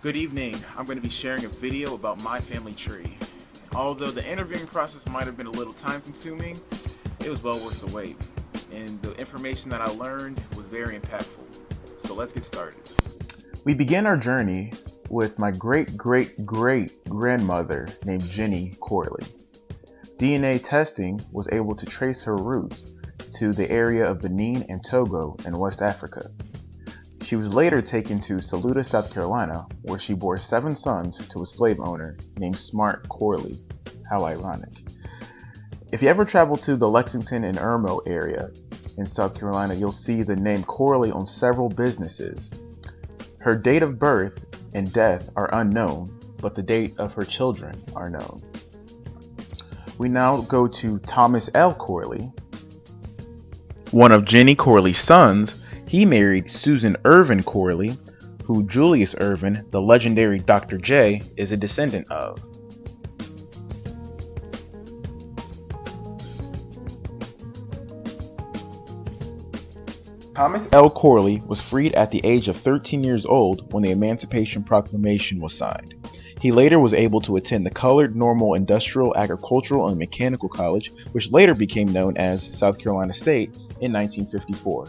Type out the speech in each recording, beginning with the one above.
Good evening. I'm going to be sharing a video about my family tree. Although the interviewing process might have been a little time consuming, it was well worth the wait. And the information that I learned was very impactful. So let's get started. We begin our journey with my great-great-great grandmother named Jenny Corley. DNA testing was able to trace her roots to the area of Benin and Togo in West Africa. She was later taken to Saluda, South Carolina, where she bore 7 sons to a slave owner named Smart Corley. How ironic. If you ever travel to the Lexington and Irmo area in South Carolina, you'll see the name Corley on several businesses. Her date of birth and death are unknown, but the date of her children are known. We now go to Thomas L. Corley. One of Jenny Corley's sons, he married Susan Irvin Corley, who Julius Irvin, the legendary Dr. J, is a descendant of. Thomas L. Corley was freed at the age of 13 years old when the Emancipation Proclamation was signed. He later was able to attend the Colored Normal Industrial, Agricultural, and Mechanical College, which later became known as South Carolina State, in 1954.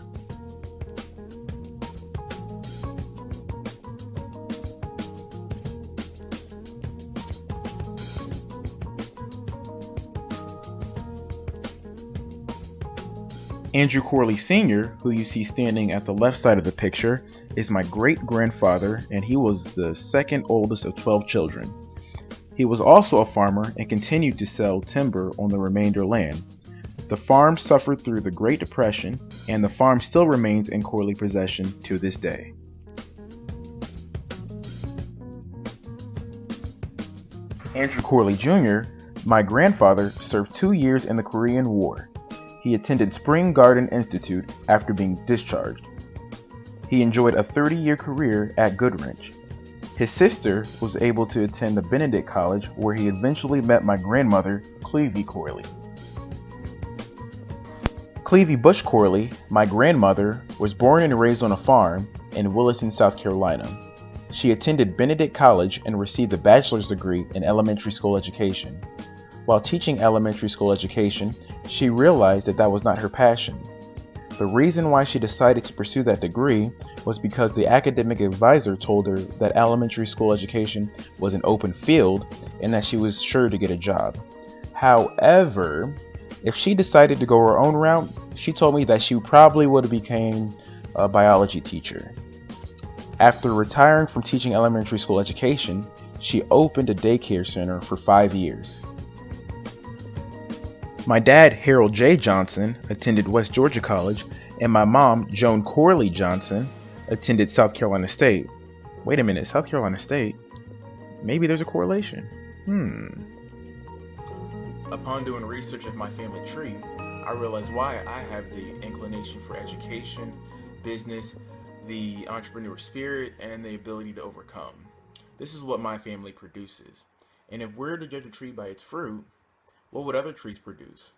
Andrew Corley Sr., who you see standing at the left side of the picture, is my great-grandfather, and he was the second oldest of 12 children. He was also a farmer and continued to sell timber on the remainder land. The farm suffered through the Great Depression, and the farm still remains in Corley possession to this day. Andrew Corley Jr., my grandfather, served 2 years in the Korean War. He attended Spring Garden Institute after being discharged. He enjoyed a 30-year career at Goodwrench. His sister was able to attend the Benedict College, where he eventually met my grandmother, Clevie Corley. Clevie Bush Corley, my grandmother, was born and raised on a farm in Williston, South Carolina. She attended Benedict College and received a bachelor's degree in elementary school education. While teaching elementary school education, she realized that was not her passion. The reason why she decided to pursue that degree was because the academic advisor told her that elementary school education was an open field and that she was sure to get a job. However, if she decided to go her own route, she told me that she probably would have become a biology teacher. After retiring from teaching elementary school education, she opened a daycare center for 5 years. My dad, Harold J. Johnson, attended West Georgia College, and my mom, Joan Corley Johnson, attended South Carolina State. Wait a minute, South Carolina State? Maybe there's a correlation. Upon doing research of my family tree, I realized why I have the inclination for education, business, the entrepreneur spirit, and the ability to overcome. This is what my family produces. And if we're to judge a tree by its fruit, what would other trees produce?